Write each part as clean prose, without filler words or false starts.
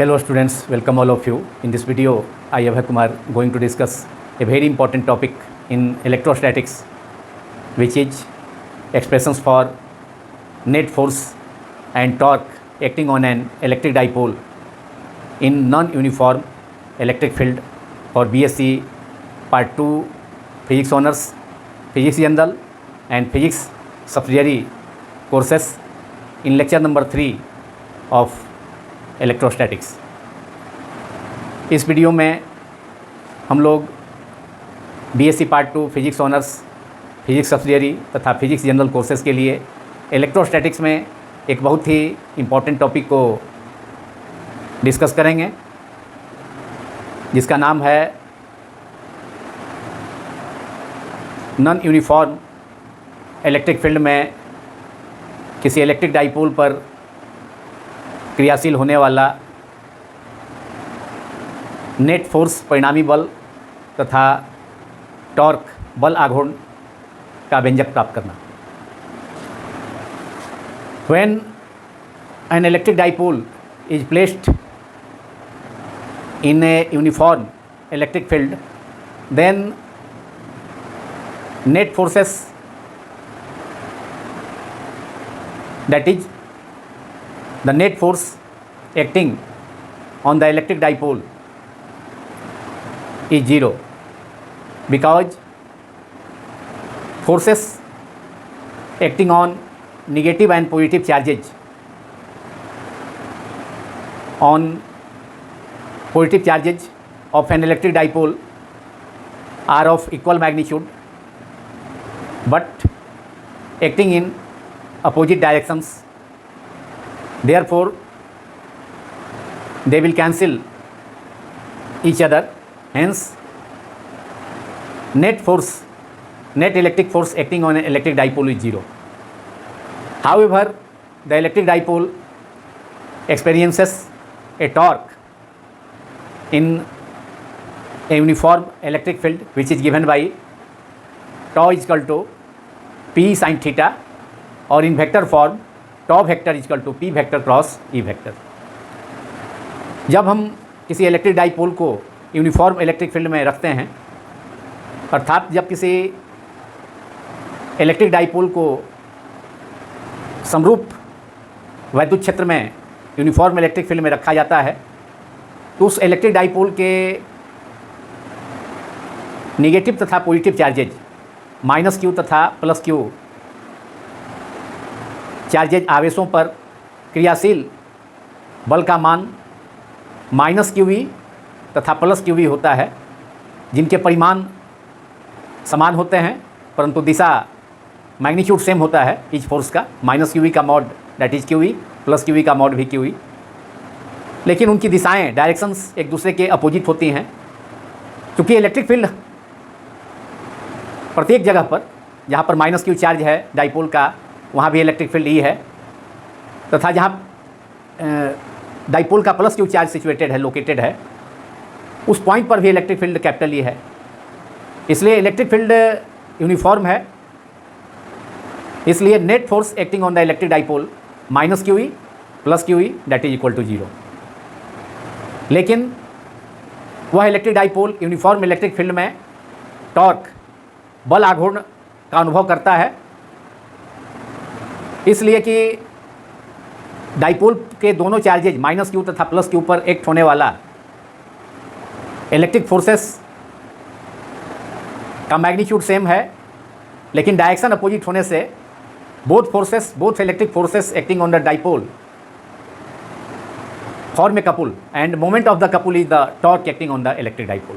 Hello students, welcome all of you. In this video, I Abhay Kumar going to discuss a very important topic in electrostatics, which is expressions for net force and torque acting on an electric dipole in non-uniform electric field for BSc Part 2 Physics Honors, Physics General and Physics Subsidiary courses in lecture number 3 of electrostatics. इस video में हम लोग BSc part 2 physics honours, physics subsidiary तथा physics general courses के लिए electrostatics में एक बहुत ही इम्पॉर्टेंट टॉपिक को डिस्कस करेंगे, जिसका नाम है नॉन यूनिफॉर्म इलेक्ट्रिक फील्ड में किसी इलेक्ट्रिक डाइपोल पर क्रियाशील होने वाला नेट फोर्स परिणामी बल तथा टॉर्क बल आघूर्ण का व्यंजक प्राप्त करना। When an electric dipole is placed in a uniform electric field, then net forces, that is the net force acting on the electric dipole is zero, because forces acting on negative and positive charges on positive charges of an electric dipole are of equal magnitude but acting in opposite directions. Therefore, they will cancel each other. Hence, net electric force acting on an electric dipole is zero. However, the electric dipole experiences a torque in a uniform electric field, which is given by tau is equal to p sin theta, or in vector form tau vector is equal to P vector cross E vector. जब हम किसी electric dipole को uniform electric field में रखते हैं, अर्थात जब किसी इलेक्ट्रिक डाइपोल को समरूप वैद्युत क्षेत्र में यूनिफॉर्म इलेक्ट्रिक फील्ड में रखा जाता है, तो उस इलेक्ट्रिक डाइपोल के नेगेटिव तथा पॉजिटिव चार्जेज माइनस क्यू तथा प्लस क्यू चार्जेज आवेशों पर क्रियाशील बल का मान माइनस क्यू वी तथा प्लस क्यू वी होता है, जिनके परिमाण समान होते हैं परंतु दिशा मैग्नीट्यूड सेम होता है इच फोर्स का। माइनस क्यू वी का mod that is q v, plus q v का मॉड भी क्यू वी, लेकिन उनकी दिशाएं डायरेक्शंस एक दूसरे के अपोजिट होती हैं। क्योंकि इलेक्ट्रिक फील्ड प्रत्येक जगह पर जहाँ पर माइनस क्यू चार्ज है डाइपोल का, वहाँ भी इलेक्ट्रिक फील्ड ई है, तथा जहाँ डाइपोल का प्लस क्यू चार्ज सिचुएटेड है, लोकेटेड है, उस पॉइंट पर भी इलेक्ट्रिक फील्ड कैपिटल ई है। इसलिए इलेक्ट्रिक फील्ड यूनिफॉर्म है। इसलिए net force acting on the electric dipole minus q E plus q E that is equal to zero. लेकिन वह electric dipole uniform electric field में torque बल आघूर्ण का अनुभव करता है, इसलिए कि डाइपोल के दोनों चार्जेज माइनस क्यू तथा प्लस क्यू पर एक्ट होने वाला इलेक्ट्रिक फोर्सेस का मैग्नीट्यूड सेम है, लेकिन डायरेक्शन अपोजिट होने से both electric forces acting on the dipole form a couple and moment of the couple is the torque acting on the electric dipole.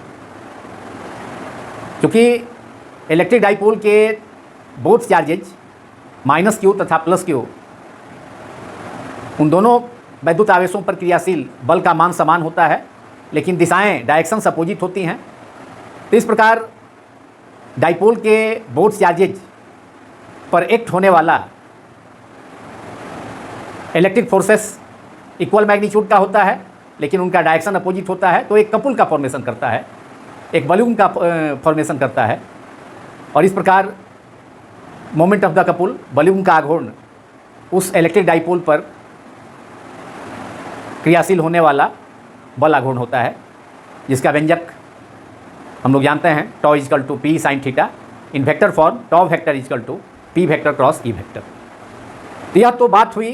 क्योंकि electric dipole के both charges minus q तथा plus q, उन दोनों वैद्युत आवेशों पर क्रियाशील बल का मान समान होता है, लेकिन दिशाएं डायरेक्शंस अपोजिट होती हैं। तो इस प्रकार डाइपोल के बोथ चार्जेज पर एक्ट होने वाला इलेक्ट्रिक फोर्सेस इक्वल मैग्नीट्यूड का होता है, लेकिन उनका डायरेक्शन अपोजिट होता है, तो एक कपुल का फॉर्मेशन करता है, एक बलून का फॉर्मेशन करता है। और इस प्रकार moment of the couple, balloon का आघूर्ण, उस इलेक्ट्रिक डाइपोल पर क्रियाशील होने वाला बल आघूर्ण होता है, जिसका व्यंजक हम लोग जानते हैं tau is equal to P sine theta, in vector form tau vector is equal to P vector cross E vector. तो यह तो बात हुई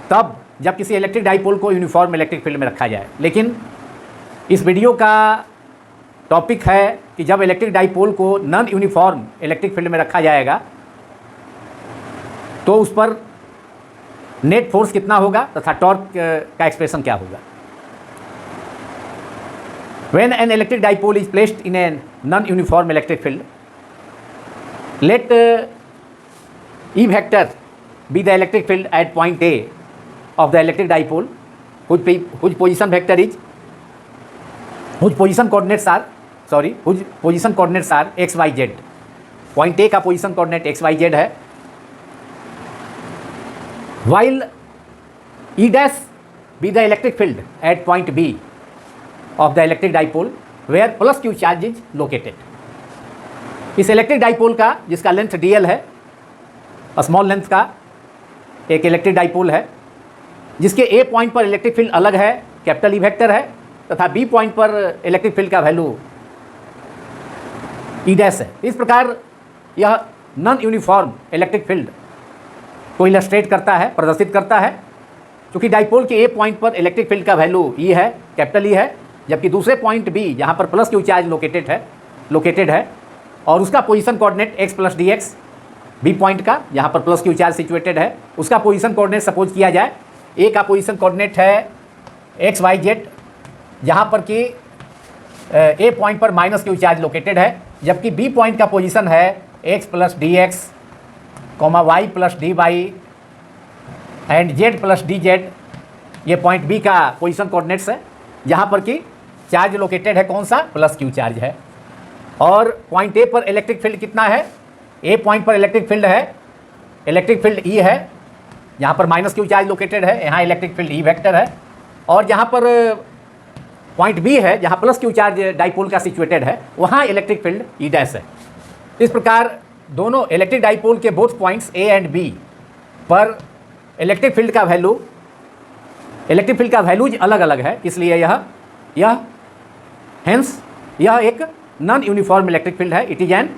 तब जब किसी इलेक्ट्रिक डाइपोल को यूनिफॉर्म इलेक्ट्रिक फील्ड में रखा जाए, लेकिन इस वीडियो का टॉपिक है कि जब इलेक्ट्रिक डाइपोल को नॉन यूनिफॉर्म इलेक्ट्रिक फील्ड में रखा जाएगा तो उस पर नेट फोर्स कितना होगा तथा टॉर्क का एक्सप्रेशन क्या होगा। When an electric dipole is placed in a non-uniform electric field, let E vector be the electric field at point A of the electric dipole, whose position coordinates are x, y, z. Point A का position coordinate x, y, z है, while E dash be the electric field at point B of the electric dipole where plus q charge is located. इस electric dipole का जिसका length dl है, small length का एक electric dipole है, जिसके ए point पर इलेक्ट्रिक फील्ड अलग है, कैपिटल ई वेक्टर है, तथा बी पॉइंट पर इलेक्ट्रिक फील्ड का वैल्यू ई डैश है। इस प्रकार यह नॉन यूनिफॉर्म इलेक्ट्रिक फील्ड को इलस्ट्रेट करता है, प्रदर्शित करता है। क्योंकि डाइपोल के ए पॉइंट पर इलेक्ट्रिक फील्ड का वैल्यू ई है, कैपिटल ई है, जबकि दूसरे पॉइंट बी जहाँ पर प्लस क्यू चार्ज लोकेटेड है और उसका position coordinate x plus d x, B point का जहाँ पर प्लस क्यू चार्ज सिचुएटेड है उसका पोजीशन कोऑर्डिनेट सपोज किया जाए ए का पोजीशन कोऑर्डिनेट है x y z, जहाँ पर कि ए पॉइंट पर माइनस क्यू चार्ज लोकेटेड है, जबकि बी पॉइंट का पोजीशन है x plus d x, y plus d y and z plus d z. ये पॉइंट बी का पोजीशन कोऑर्डिनेट्स है, जहाँ पर कि चार्ज लोकेटेड है कौन सा, प्लस क्यू चार्ज है। और पॉइंट ए पर इलेक्ट्रिक फील्ड कितना है, ए पॉइंट पर इलेक्ट्रिक फील्ड है, इलेक्ट्रिक फील्ड ई है, जहाँ पर माइनस क्यू चार्ज लोकेटेड है, यहाँ इलेक्ट्रिक फील्ड ई वेक्टर है। और जहाँ पर पॉइंट बी है, जहाँ प्लस क्यू चार्ज डाइपोल का सिचुएटेड है, वहाँ इलेक्ट्रिक फील्ड ई डैश है। इस प्रकार दोनों इलेक्ट्रिक डाइपोल के both points A and B पर इलेक्ट्रिक फील्ड का वैल्यूज अलग अलग है, इसलिए यह हेंस यह एक नॉन यूनिफॉर्म इलेक्ट्रिक फील्ड है। It is an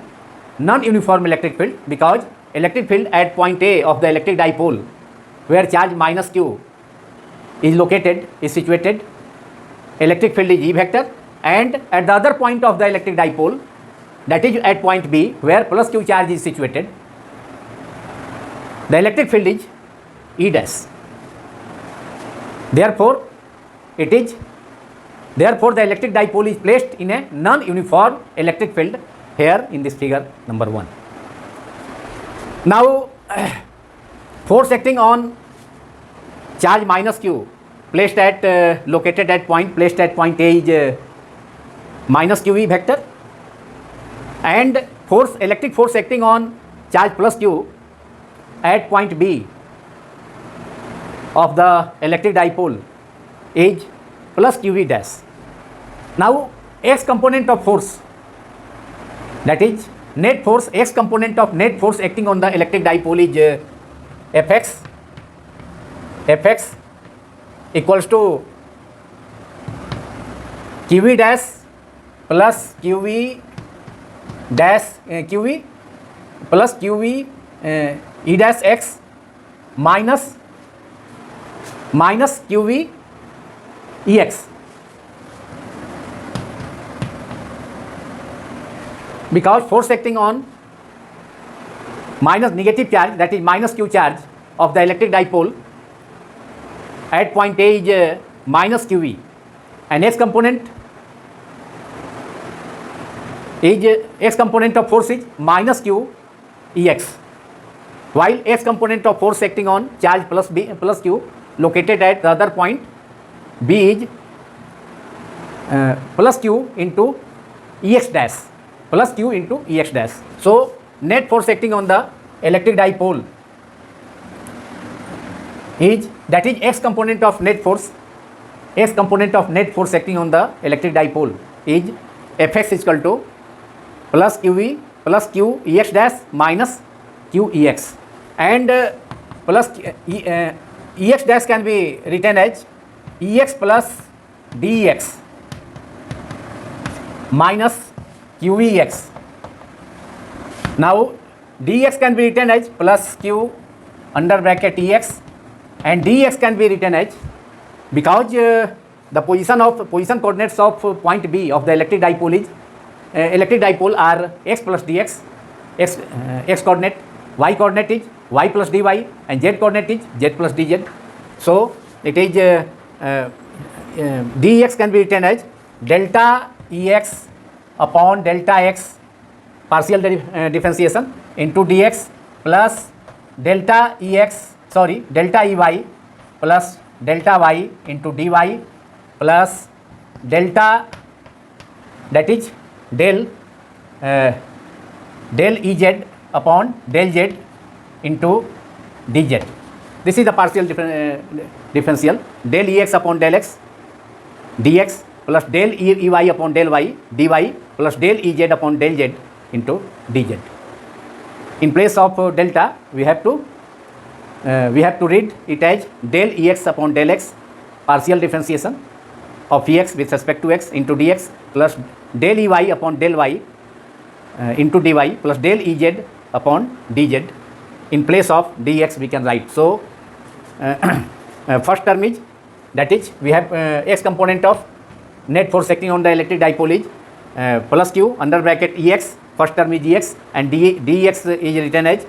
non uniform electric field because electric field at point A of the electric dipole where charge minus q is situated, electric field is E vector, and at the other point of the electric dipole, that is at point B where plus Q charge is situated, the electric field is E dash. Therefore, the electric dipole is placed in a non-uniform electric field here in this figure number 1. Now, force acting on charge minus q located at point A is minus qe vector, and electric force acting on charge plus q at point B of the electric dipole is plus qe dash. Now x component of force, that is net force, x component of net force acting on the electric dipole is fx equals to qe dash plus qe dash qe plus qe e dash x minus qe ex, because force acting on minus negative charge, that is minus q charge of the electric dipole at point A is minus qe, and x component of force is minus q ex, while x component of force acting on charge plus q located at the other point B is plus q into ex dash, plus q into ex dash. So net force acting on the electric dipole is, that is x component of net force acting on the electric dipole is fx is equal to plus qe plus q ex dash minus q ex, and plus ex dash can be written as ex plus dEx minus QEx. Now dx can be written as plus q under bracket Ex, and dx can be written as, because the position coordinates of point B of the electric dipole is electric dipole are x plus dx, x coordinate, y coordinate is y plus dy, and z coordinate is z plus dz. So it is dx can be written as delta Ex upon delta x partial differentiation into dx plus delta Ey plus delta y into dy plus delta, that is del Ez upon del z into dz. This is the partial differential. Del Ex upon del x dx plus del Ey upon del y dy plus del Ez upon del z into dz. In place of delta, we have to read it as del Ex upon del x partial differentiation of Ex with respect to x into dx plus del Ey upon del y into dy plus del Ez upon dz. In place of dx we can write. So first term is, that is, we have x component of net force acting on the electric dipole is plus q under bracket Ex, first term is Ex, and dx is written as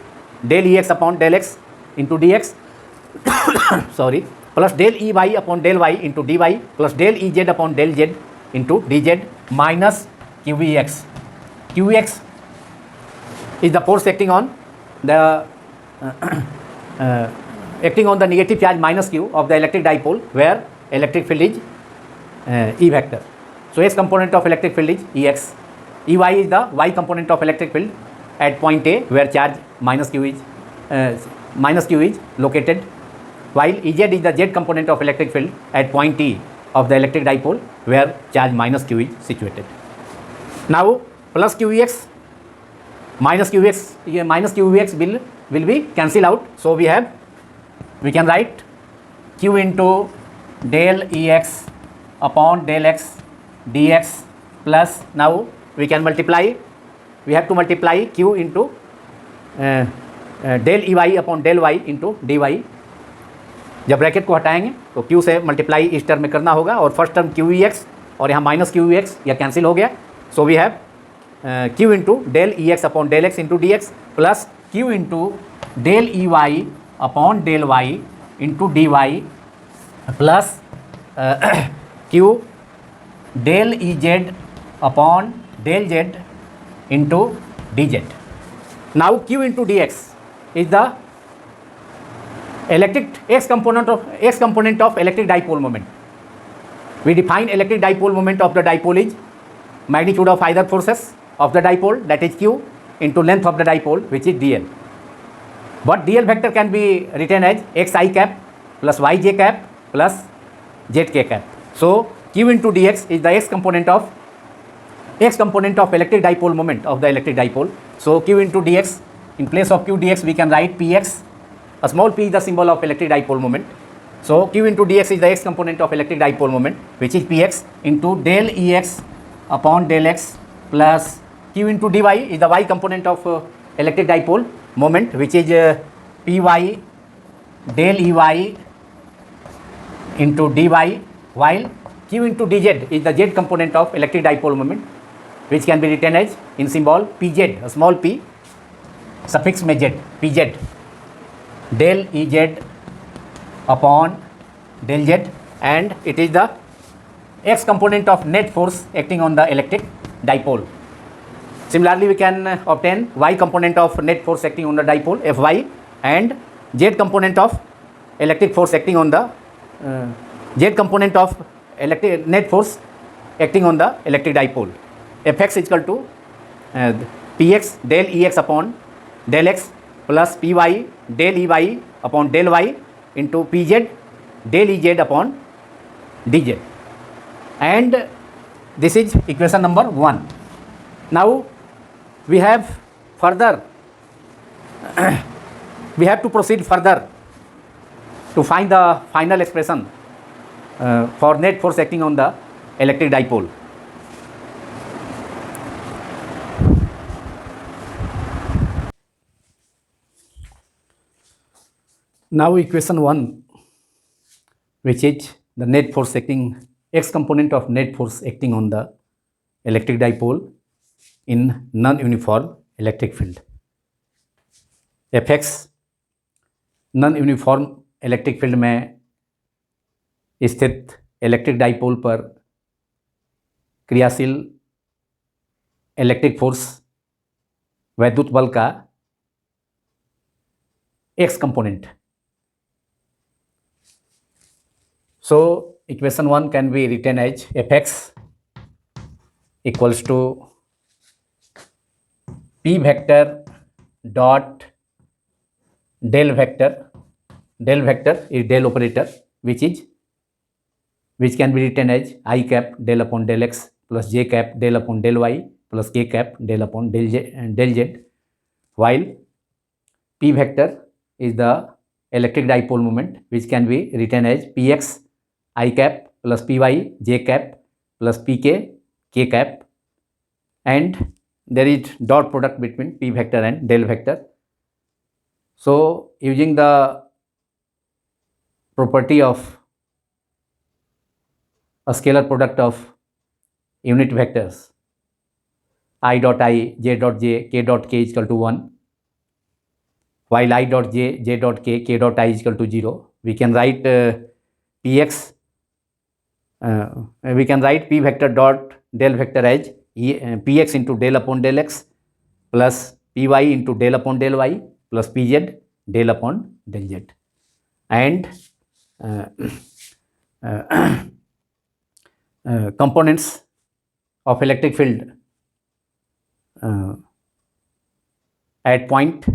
del Ex upon del x into dx sorry, plus del Ey upon del y into dy plus del Ez upon del z into dz minus Qex. Qex is the force acting on the negative charge minus q of the electric dipole, where electric field is E vector. So x component of electric field is Ex. Ey is the y component of electric field at point A, where charge minus q is located, while Ez is the z component of electric field at point T of the electric dipole, where charge minus q is situated. Now plus Qex minus Qex will be cancel out. So we can write q into del Ex upon del x dx plus, now we can multiply, we have to multiply q into del Ey upon del y into dy. जब bracket को हटाएंगे तो q से multiply इस term में करना होगा, और फर्स्ट टर्म Qex और यहाँ माइनस Qex यह कैंसिल हो गया. So we have q into del Ex upon del x into d x plus q into del Ey upon del y into d y plus q del Ez upon del z into dz. Now q into dx is the x component of electric dipole moment. We define electric dipole moment of the dipole is magnitude of either forces of the dipole, that is q, into length of the dipole, which is dl. But dl vector can be written as xi cap plus yj cap plus zk cap. So q into dx is the x component of electric dipole moment of the electric dipole. So q into dx, in place of q dx we can write px. A small p is the symbol of electric dipole moment. So q into dx is the x component of electric dipole moment, which is px into del Ex upon del x plus q into dy is the y component of electric dipole moment, which is py del Ey into dy, while q into dz is the z component of electric dipole moment, which can be written as in symbol pz, a small p suffix में z, pz del Ez upon del z, and it is the x component of net force acting on the electric dipole. Similarly, we can obtain y component of net force acting on the dipole Fy, and z component of electric force acting on the z component of electric net force acting on the electric dipole. Fx is equal to px del Ex upon del x plus py del Ey upon del y into pz del Ez upon dz, and this is equation number 1. Now we have to proceed further to find the final expression for net force acting on the electric dipole. Now equation 1, which is the net force acting, x component of net force acting on the electric dipole in non-uniform electric field. Fx non uniform electric field में स्थित electric dipole पर क्रियाशील electric force वैद्युत बल का x component. So equation 1 can be written as Fx equals to P vector dot del vector is del operator which can be written as I cap del upon del x plus j cap del upon del y plus k cap del upon del z, while p vector is the electric dipole moment which can be written as px I cap plus py j cap plus pk k cap, and there is dot product between p vector and del vector. So using the property of a scalar product of unit vectors I dot I, j dot j, k dot k is equal to 1, while I dot j, j dot k, k dot I is equal to 0, we can write px, we can write p vector dot del vector as px into del upon del x plus py into del upon del y plus pz del upon del z, and components of electric field at point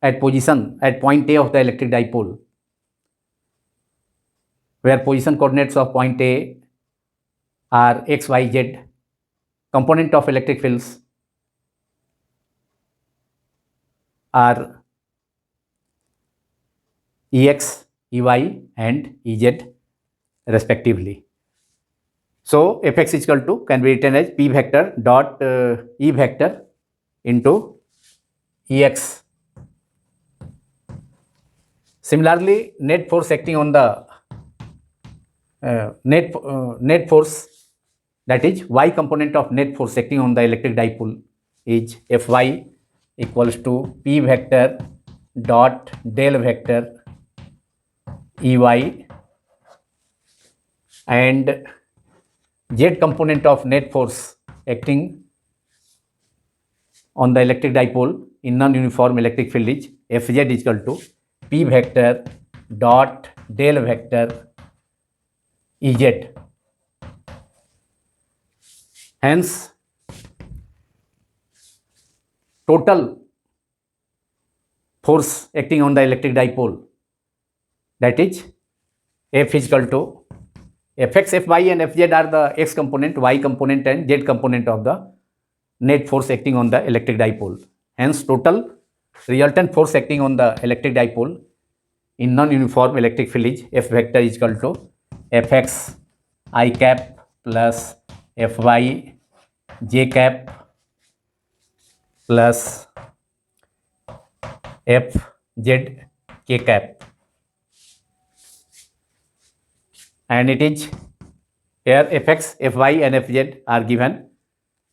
A of the electric dipole, where position coordinates of point A are x, y, z. Component of electric fields are Ex, Ey and Ez respectively. So Fx is equal to, can be written as P vector dot E vector into Ex. Similarly, net force acting on the net force, that is y component of net force acting on the electric dipole, is Fy equals to P vector dot del vector Ey, and z component of net force acting on the electric dipole in non-uniform electric field is Fz is equal to P vector dot del vector Ez. Hence, total force acting on the electric dipole, that is F is equal to Fx, Fy and Fz are the x component, y component and z component of the net force acting on the electric dipole. Hence, total resultant force acting on the electric dipole in non-uniform electric field is F vector is equal to Fx I cap plus Fy j cap plus Fz k cap, and it is here Fx, Fy and Fz are given.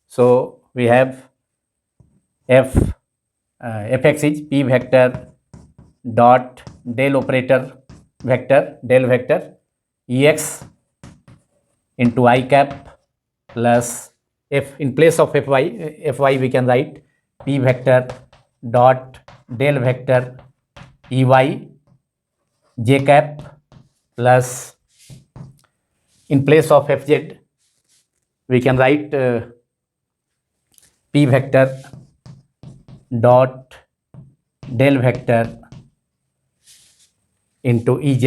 So we have Fx is P vector dot del operator vector del vector Ex into I cap plus F, in place of Fy we can write P vector dot del vector Ey j cap plus, in place of Fz we can write P vector dot del vector into Ez.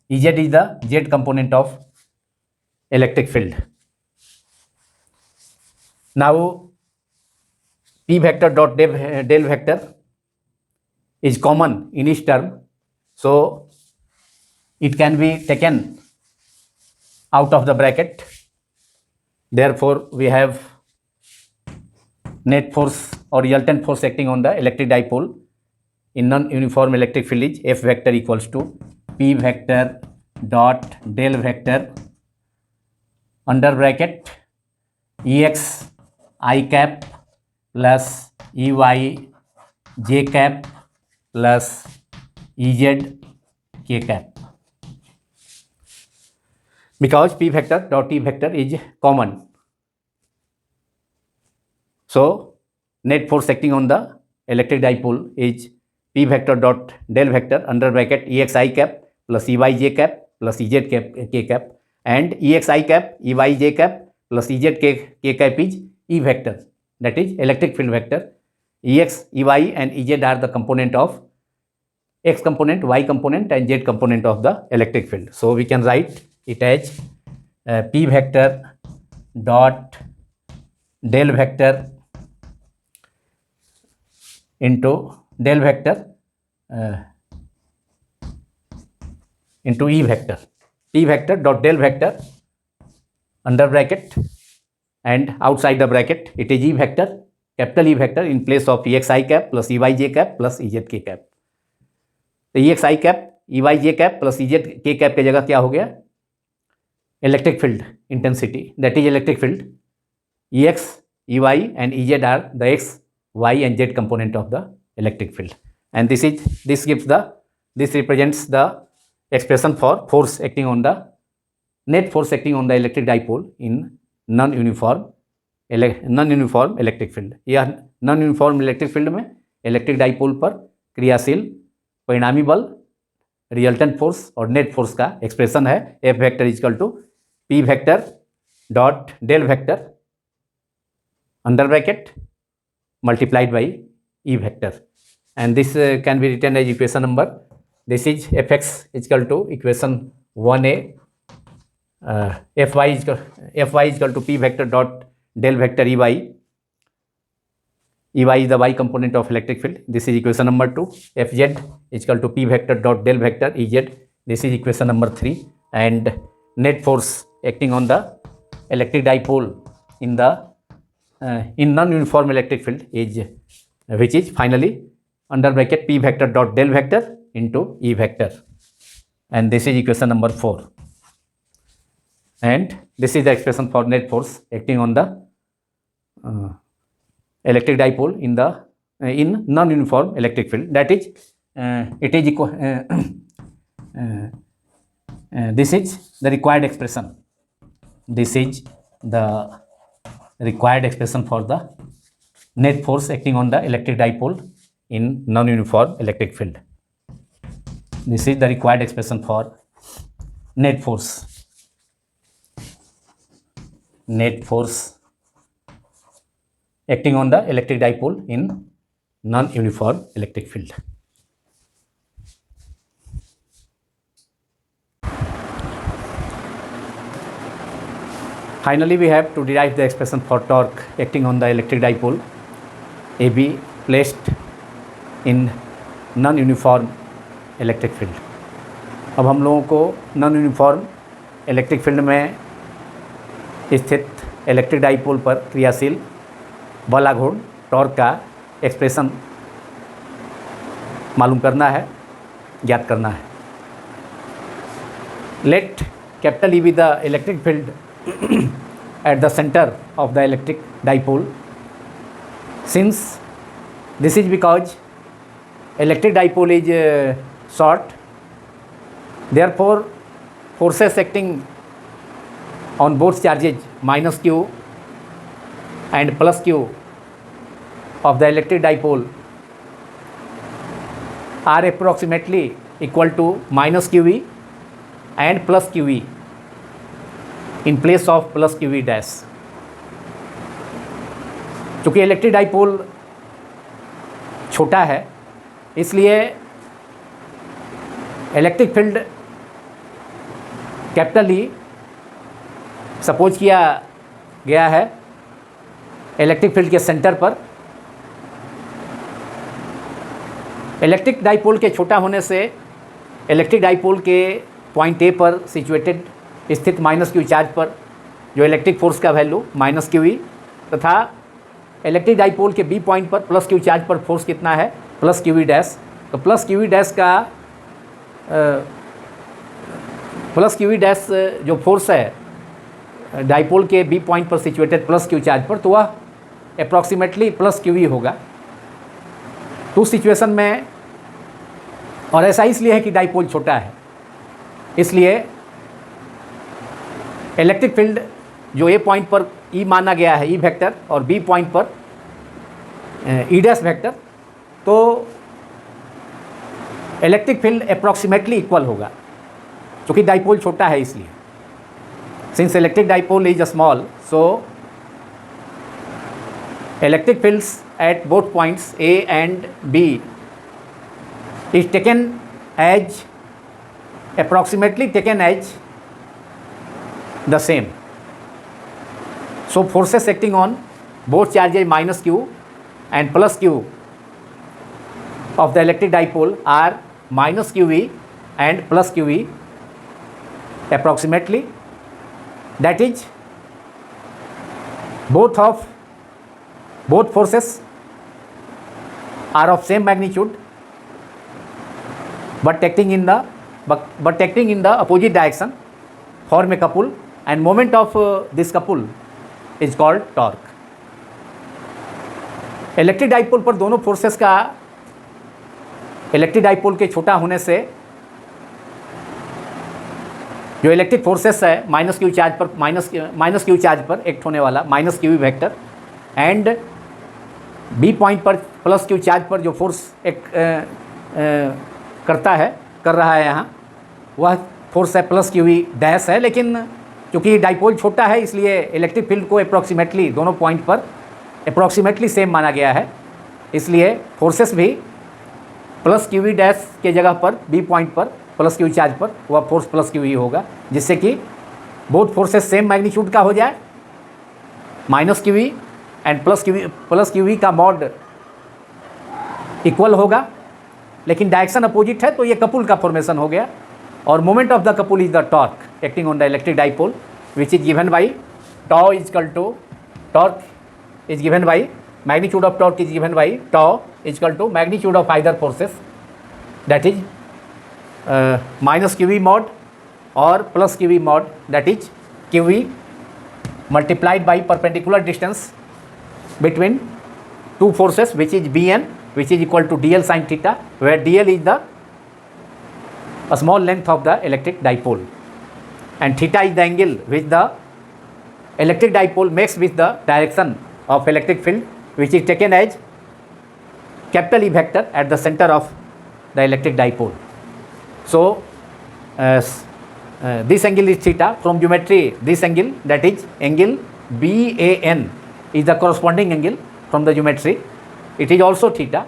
Ez is the z component of electric field. Now P vector dot del vector is common in each term, so it can be taken out of the bracket. Therefore, we have net force or resultant force acting on the electric dipole in non-uniform electric field is F vector equals to P vector dot del vector under bracket Ex I cap plus Ey j cap plus Ez k cap, because P vector dot E vector is common. So net force acting on the electric dipole is P vector dot del vector under bracket Ex I cap plus Ey j cap plus Ez k cap, and Ex I cap, Ey j cap plus Ez k cap is E vector, that is electric field vector. Ex, Ey and Ez are the component of X component, Y component and Z component of the electric field. So we can write it as P vector dot del vector into del vector into E vector. P vector dot del vector under bracket and outside the bracket it is E vector, capital E vector in place of Ex I cap plus Ey j cap plus Ez k cap. तो Ex I cap, Ey j cap plus Ez k cap की जगह क्या हो गया? Electric field intensity, that is electric field. Ex, Ey and Ez are the X, Y and Z component of the electric field, and this represents the expression for force acting on the net force acting on the electric dipole in non-uniform electric field. यह non uniform electric field में electric dipole पर क्रियाशील परिणामी बल, resultant force और net force का expression है. F vector is equal to P vector dot del vector under bracket multiplied by E vector, and this can be written as equation number. This is Fx is equal to equation 1a. Fy is equal to P vector dot del vector Ey. Ey is the Y component of electric field. This is equation number 2. Fz is equal to P vector dot del vector Ez. This is equation number 3. And net force acting on the electric dipole in the in non-uniform electric field is which is finally under bracket P vector dot del vector into E vector, and this is equation number 4. And this is the expression for net force acting on the electric dipole in the in non-uniform electric field. That is it is equal this is the required expression. This is the required expression for the net force acting on the electric dipole in non-uniform electric field. This is the required expression for net force acting on the electric dipole in non-uniform electric field. Finally, we have to derive the expression for torque acting on the electric dipole AB placed in non-uniform electric field. अब हम लोगों को non-uniform electric field में स्थित electric dipole पर क्रियाशील बल आघूर्ण टॉर्क का एक्सप्रेशन मालूम करना है, ज्ञात करना है. Let capital E be the electric field at the center of the electric dipole. Since this is because electric dipole is short, therefore forces acting on both charges minus q and plus q of the electric dipole are approximately equal to minus qe and plus qe in place of plus qe dash. चूँकि electric dipole छोटा है इसलिए electric field capital E suppose किया गया है electric field के centre पर. Electric dipole के छोटा होने से इलेक्ट्रिक डाइपोल के पॉइंट ए पर सिचुएटेड स्थित माइनस क्यू चार्ज पर जो इलेक्ट्रिक फोर्स का वैल्यू माइनस क्यू ई, तथा इलेक्ट्रिक डाइपोल के बी पॉइंट पर प्लस क्यू चार्ज पर फोर्स कितना है, प्लस क्यू ई डैश। तो प्लस क्यू ई डैश का प्लस क्यू ई डैश जो फोर्स है डाइपोल के बी पॉइंट पर सिचुएटेड प्लस क्यू चार्ज पर, तो वह अप्रॉक्सीमेटली प्लस क्यू ई होगा। तो उस सिचुएशन में, और ऐसा इसलिए है कि डाइपोल छोटा है, इसलिए इलेक्ट्रिक फील्ड जो ए पॉइंट पर ई माना गया है ई वेक्टर और बी पॉइंट पर ई डैश वेक्टर, तो इलेक्ट्रिक फील्ड अप्रॉक्सीमेटली इक्वल होगा क्योंकि डाइपोल छोटा है इसलिए। Since electric dipole is small, so electric fields at both points A and B is taken as approximately the same. So forces acting on both charges minus q and plus q of the electric dipole are minus qe and plus qe approximately. That is, both forces are of same magnitude but acting in the opposite direction form a couple, and moment of this couple is called torque. Electric dipole पर दोनों forces का electric dipole के छोटा होने से जो electric forces है minus q charge पर एक्ट होने वाला minus q vector, and B point पर प्लस क्यू चार्ज पर जो फोर्स कर रहा है यहाँ, वह फोर्स है प्लस क्यू ई डैश है। लेकिन क्योंकि डाइपोल छोटा है इसलिए इलेक्ट्रिक फील्ड को अप्रॉक्सीमेटली दोनों पॉइंट पर अप्रॉक्सीमेटली सेम माना गया है, इसलिए फोर्सेस भी प्लस क्यू ई डैश के जगह पर बी पॉइंट पर प्लस क्यू चार्ज पर वह फोर्स प्लस क्यू ई होगा, जिससे कि बोथ फोर्सेस सेम मैग्नीट्यूड का हो जाए, minus q E and plus q ई का मॉड इक्वल होगा, लेकिन डायरेक्शन अपोजिट है तो ये कपुल का फॉर्मेशन हो गया। और moment of the couple is the torque acting on the electric dipole which is given by tau is equal to torque is given by magnitude of torque is given by tau is equal to magnitude of either forces, that is minus qe mod or plus qe mod, that is qe multiplied by perpendicular distance between two forces which is bn, which is equal to dl sin theta, where dl is the small length of the electric dipole and theta is the angle which the electric dipole makes with the direction of electric field, which is taken as capital E vector at the center of the electric dipole. So this angle is theta. From geometry, this angle, that is angle BAN, is the corresponding angle from the geometry. It is also theta.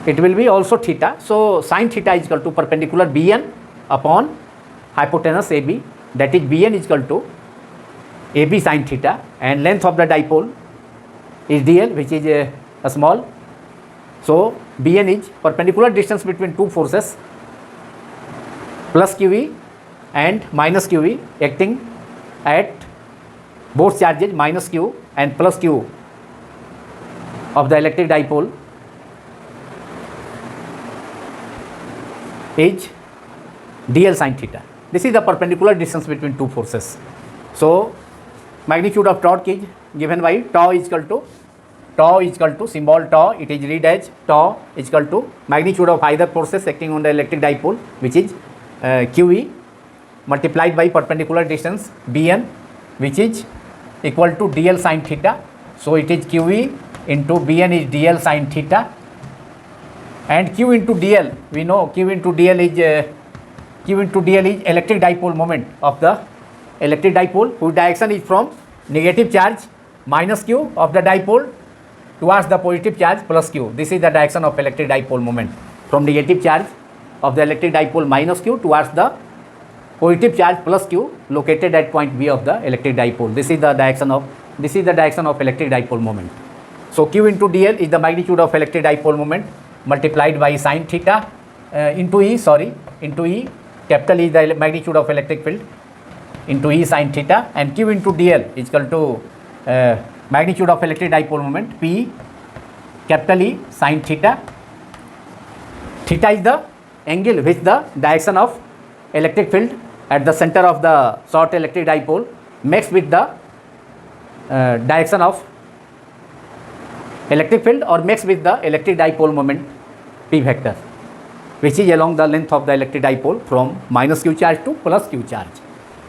It will be also theta. So sin theta is equal to perpendicular BN upon hypotenuse AB, that is BN is equal to AB sin theta, and length of the dipole is dl, which is a small. So bn is perpendicular distance between two forces plus qe and minus qe acting at both charges minus q and plus q of the electric dipole is dl sin theta. This is the perpendicular distance between two forces. So magnitude of torque is given by tau is equal to symbol tau, it is read as tau is equal to magnitude of either forces acting on the electric dipole, which is qe multiplied by perpendicular distance bn, which is equal to dl sin theta. So it is qe into bn is dl sin theta, and q into dl, we know q into dl is electric dipole moment of the electric dipole, whose direction is from negative charge minus q of the dipole towards the positive charge plus q. This is the direction of electric dipole moment, from negative charge of the electric dipole minus q towards the positive charge plus q located at point B of the electric dipole. This is the direction of electric dipole moment. So q into dl is the magnitude of electric dipole moment multiplied by sin theta into E, capital E is the magnitude of electric field, into E sin theta, and Q into dl is equal to magnitude of electric dipole moment P capital E sin theta. Theta is the angle which the direction of electric field at the center of the short electric dipole makes with the direction of electric field or makes with the electric dipole moment P vector, which is along the length of the electric dipole from minus q charge to plus q charge.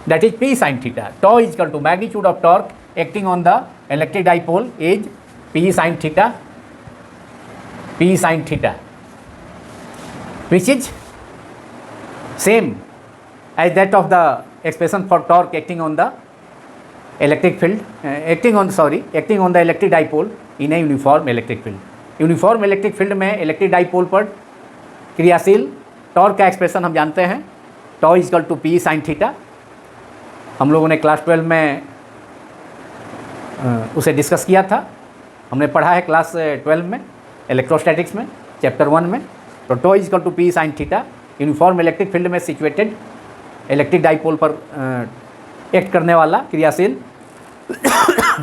That is P sin theta. Tau is equal to magnitude of torque acting on the electric dipole is P sin theta, which is same as that of the expression for torque acting on the electric field, acting on the electric dipole in a uniform electric field. Uniform electric field में electric dipole पर क्रियाशील torque का expression हम जानते हैं, tau is equal to P sine theta. हम लोगों ने क्लास 12 में उसे डिस्कस किया था, हमने पढ़ा है क्लास 12 में इलेक्ट्रोस्टैटिक्स में चैप्टर 1 में. तो tau is equal to P sine theta uniform electric field में सिचुएटेड इलेक्ट्रिक डाइपोल पर एक्ट करने वाला क्रियाशील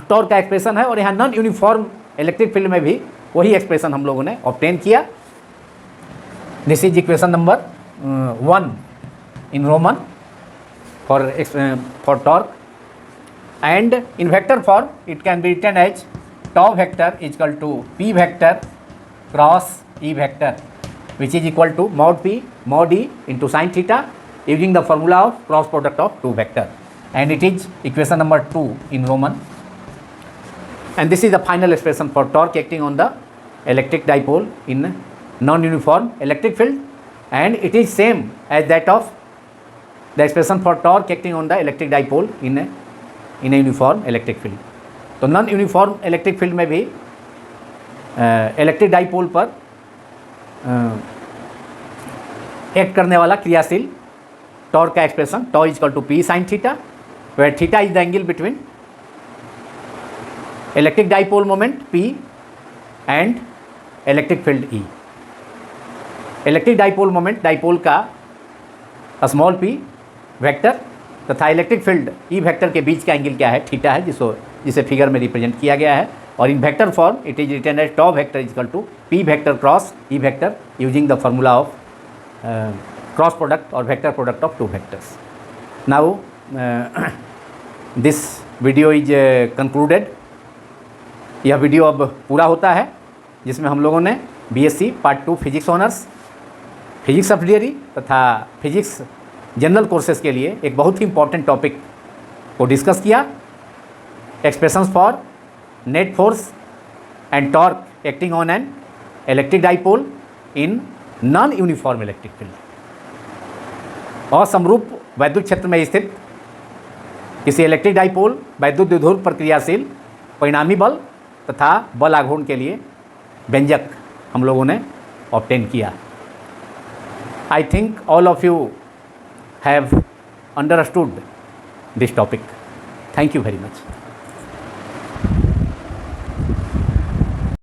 टॉर्क का एक्सप्रेशन है. और यहाँ नॉन यूनिफॉर्म इलेक्ट्रिक फील्ड में भी वही एक्सप्रेशन हम लोगों ने ऑब्टेन किया. This is equation number 1 in roman for torque, and in vector form it can be written as tau vector is equal to P vector cross E vector, which is equal to mod p mod e into sin theta using the formula of cross product of two vector, and it is equation number 2 in Roman. And this is the final expression for torque acting on the electric dipole in non-uniform electric field, and it is same as that of the expression for torque acting on the electric dipole in a uniform electric field. तो non uniform electric field में भी electric dipole पर act करने वाला क्रियाशील torque का expression tau is equal to P sine theta, where theta is the angle between electric dipole moment P and electric field E. Electric dipole moment dipole का small P vector तथा electric field E vector के बीच का angle क्या है, theta है, जिसे figure में रिप्रेजेंट किया गया है. और in vector form it is written as tau vector is equal to P vector cross E vector using the formula of cross product और vector product of two vectors. Now this video is concluded. यह वीडियो अब पूरा होता है, जिसमें हम लोगों ने BSc part 2 physics honours, physics subsidiary तथा फिजिक्स जनरल कोर्सेज के लिए एक बहुत ही इंपॉर्टेंट टॉपिक को डिस्कस किया, expressions for net force and torque acting on an electric dipole in non uniform electric field. और समरूप वैद्युत क्षेत्र में स्थित किसी इलेक्ट्रिक डाइपोल वैद्युत द्विध्रुव पर क्रियाशील परिणामी बल तथा बल आघूर्ण के लिए व्यंजक हम लोगों ने ऑब्टेन किया. I think all of you have understood this topic. Thank you very much.